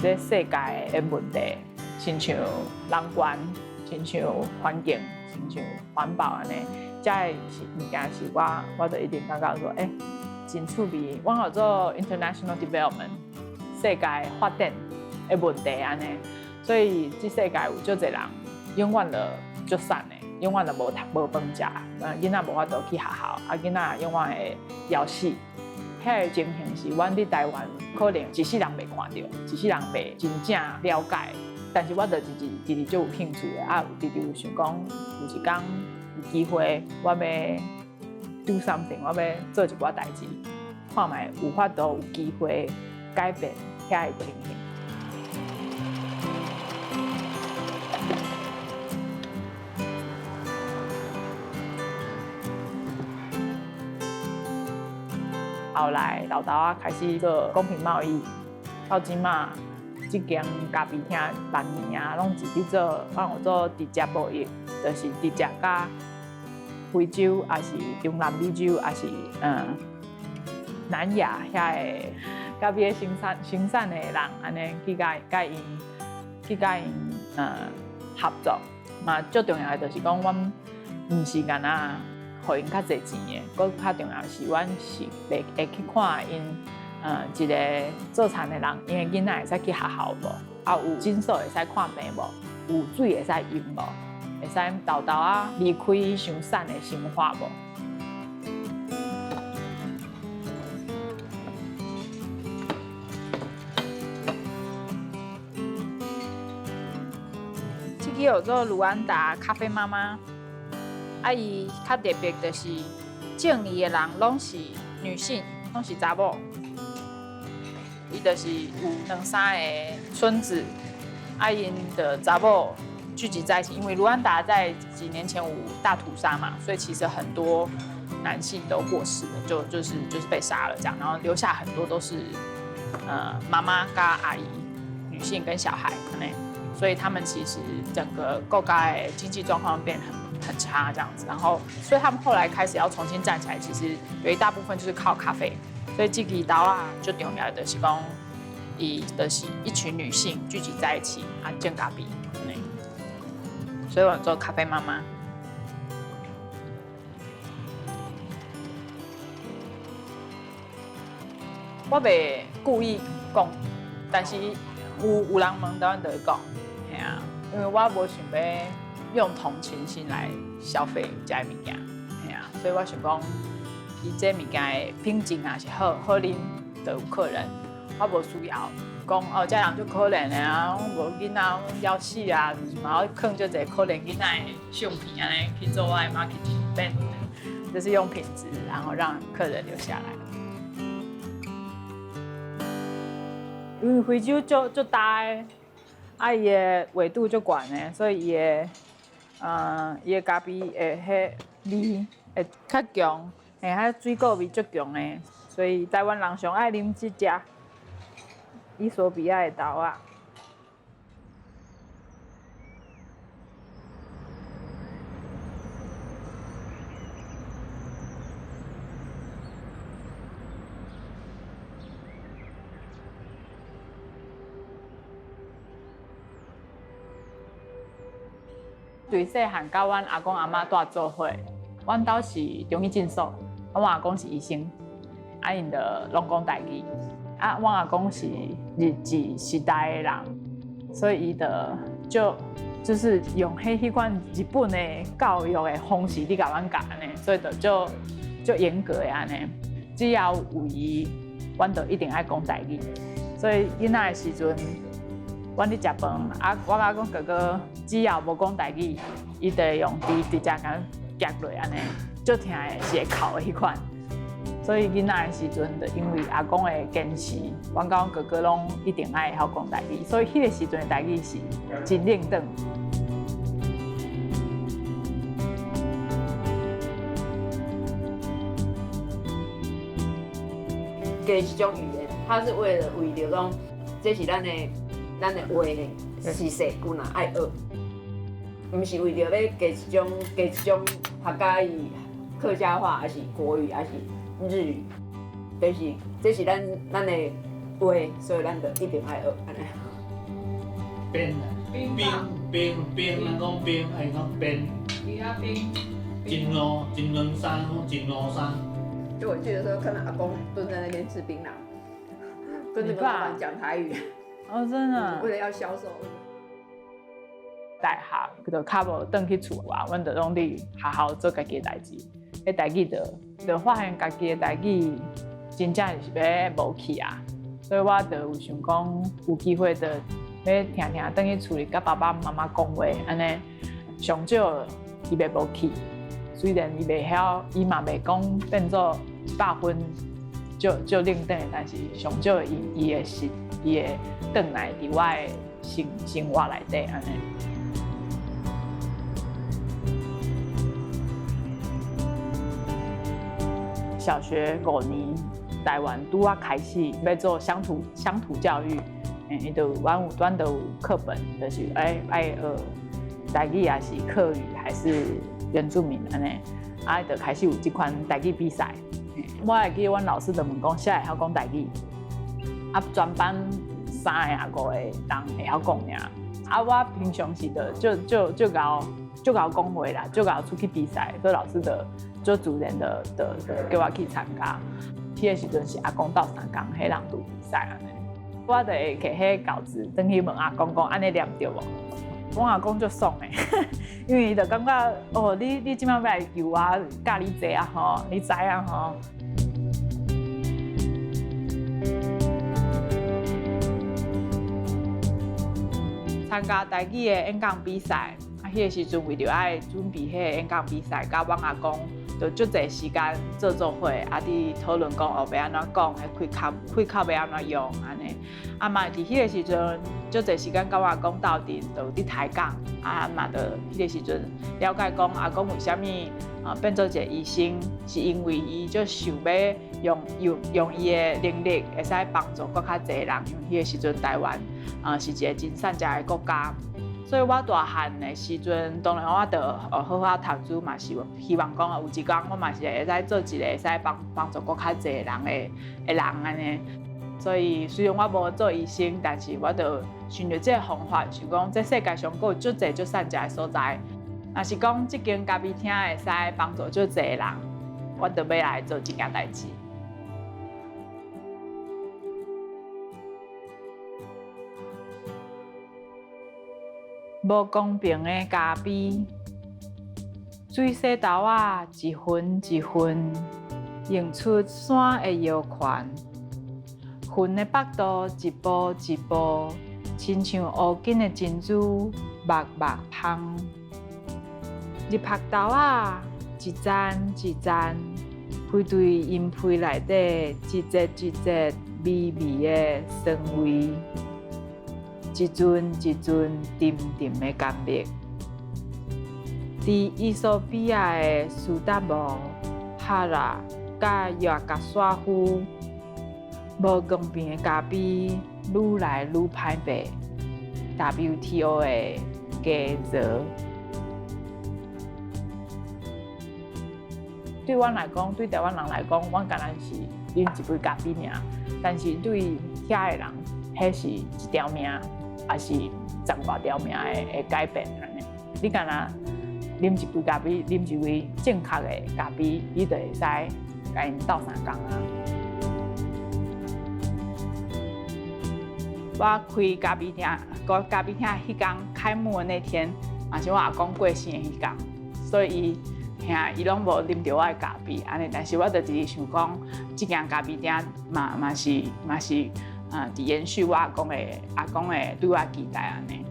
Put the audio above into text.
这世界的问题，亲像人权，亲像环境，亲像环保安尼，这是物件是我就一定感觉说，真趣味。我叫做 international development， 世界发展的问题安尼，所以这世界有足侪人永远就足散的，永远就无饭食，囡仔无法度去学校，囡仔永远会枵死。遐个情形是，阮伫台湾可能一世人袂看到，一世人袂真正了解。但是我就直直就有兴趣的，直直有想讲，有一天有机会，我要 do something， 我要做一寡代志，看卖有法度有机会改变遐个情形。后来豆豆开始做公平贸易，到今嘛，这间咖啡厅万年拢是伫做，帮我做直接贸易，就是直接甲非洲，还是中南美洲，还是南亚遐个咖啡生产的人，安尼去甲因合作。嘛，最重要的就是讲，阮唔是干那。互因较侪钱的，佮较重要是，阮是会去看因，一个做田的人，因为囡仔会使去学校无，有诊所会使看病无，有水会使用无，会使豆豆离开伤散的生活无。这个叫做卢安达咖啡妈妈。伊较特别就是种伊的人拢是女性，拢是查某。伊就是有2、3个孙子，因的查某聚集在一起。因为卢安达在几年前有大屠杀嘛，所以其实很多男性都过世了，就是被杀了这样，然后留下很多都是妈妈跟阿姨、女性跟小孩可能，所以他们其实整个国家的经济状况变很差这样子，然后所以他们后来开始要重新站起来，其实有一大部分就是靠咖啡。所以这个豆最重要的是讲，伊就是一群女性聚集在一起种咖啡，所以我做咖啡妈妈。我袂故意讲，但是有人问到，阮就会讲，系啊，因为我无想要用同情心来消费这个物件，系啊，所以我想讲，伊这物件的品质也是好啉，就有客人，我无需要讲这人就可怜的啊，无囡仔枵死啊，就是嘛，我放就这可怜囡仔的相片安尼去做我的 marketing， 变就是用品质，然后让客人留下来。因为非洲就大的，伊的纬度就悬的，所以伊的咖啡的味会较强，遐水果味足强的，所以台湾人上爱啉这只伊索比亚的豆仔。对细汉，甲阮阿公阿妈住做伙，阮兜是中医诊所，阮阿公是医生，因就拢讲台语。阮阿公是日治时代的人，所以伊就是用迄款日本的教育的方式伫甲阮教呢，所以就严格的安尼。只要有伊，阮就一定爱讲台语。所以囡仔的时阵，阮伫食饭，我阿公哥哥只要无讲台语，伊就会用直接甲夹落安尼，足听的是会哭的迄款。所以囡仔的时阵，就因为阿公的坚持，阮甲阮哥哥拢一定爱晓讲台语，所以迄个时阵的台语是真冷淡。给一种语言，它是为了讲，这是咱的话呢，是世古人爱学，唔是为了要给一种客家语、客家话，还是国语，还是日语，就是这是咱的话，所以咱就一定爱学安尼。边啊，冰，人讲冰，爱讲边，鱼啊冰，金龙山，金龙山。就我去的时候，看到阿公蹲在那边吃槟榔，跟那个老板讲台语。哦，真的。为了要销售。大学就较无转去厝啊，阮就拢伫学校做家己的代志。迄代志就发现家己的代志真正是要无去啊，所以我就有想讲有机会就要听听转去厝里甲爸爸妈妈讲话，安尼上少伊袂无去。虽然伊袂晓，伊嘛袂讲变做100分就另等，但是上少伊会转来伫我的生活内底安尼。小学5年，台湾拄啊开始要做乡土教育，伊就阮就有课本，就是爱学台语也是客语还是原住民安尼，啊就开始有这款台语比赛。我会记得阮老师就问讲，谁会晓讲台语？啊，全班3个5个人会晓讲尔。啊，我平常时就搞讲话啦，就搞出去比赛，所以老师就自然的叫我去参加。迄个时阵是阿公斗相共，迄人拄比赛安尼，我就会摕迄稿子转去问阿公讲，安尼念对无？我阿公就爽诶，因为伊就感觉哦，你即摆要来游啊，教你坐啊吼，你知啊吼。参加台语的演讲比赛，迄个时阵为着爱准备迄个演讲比赛，甲阮阿公就足侪时间做伙，伫讨论讲后要安怎讲，开口要安怎用安尼。嘛伫迄个时阵，足侪时间甲我阿公斗阵，就伫抬杠。嘛就迄个时阵了解讲阿公为虾米变做一个医生，是因为伊就想要用伊的能力，会使帮助更较侪人。因为迄个时阵台湾是一个真善良的国家。所以我大汉的时阵，当然我就好好读书嘛，是希望讲有一天我嘛是会使做一个会使帮助更较侪人的人安尼。所以虽然我无做医生，但是我就循着这个方法，想讲这世界上还有足侪足善良的所在。若是讲这间咖啡厅会使帮助足侪人，我就要来做这件代志。无公平的咖啡，水洗豆仔一分一分，映出山的摇款。云的腹肚一步一步，亲像乌金的珍珠，目目芳。入腹豆仔一层一层，配对阴皮内底一节一节微微的酸味。一阵一阵沉沉的甘蜜，伫伊索比亚的苏达姆、哈拉、甲约加沙夫，无公平的咖啡愈来愈歹卖。WTO 的规则，对阮来讲，对台湾人来讲，阮敢若是饮一杯咖啡尔，但是对遐个人，迄是一条命。也是10多条命的改变安尼。你敢若啉一杯咖啡，啉一杯正确的咖啡，你就会使甲因斗相共啊。我开咖啡厅，咖啡厅迄天开幕的那天，也是我阿公过生的迄天，所以伊拢无啉到我的咖啡安尼。但是我就只是想讲，这间咖啡厅嘛是。伫延续我阿公的对我期待安尼。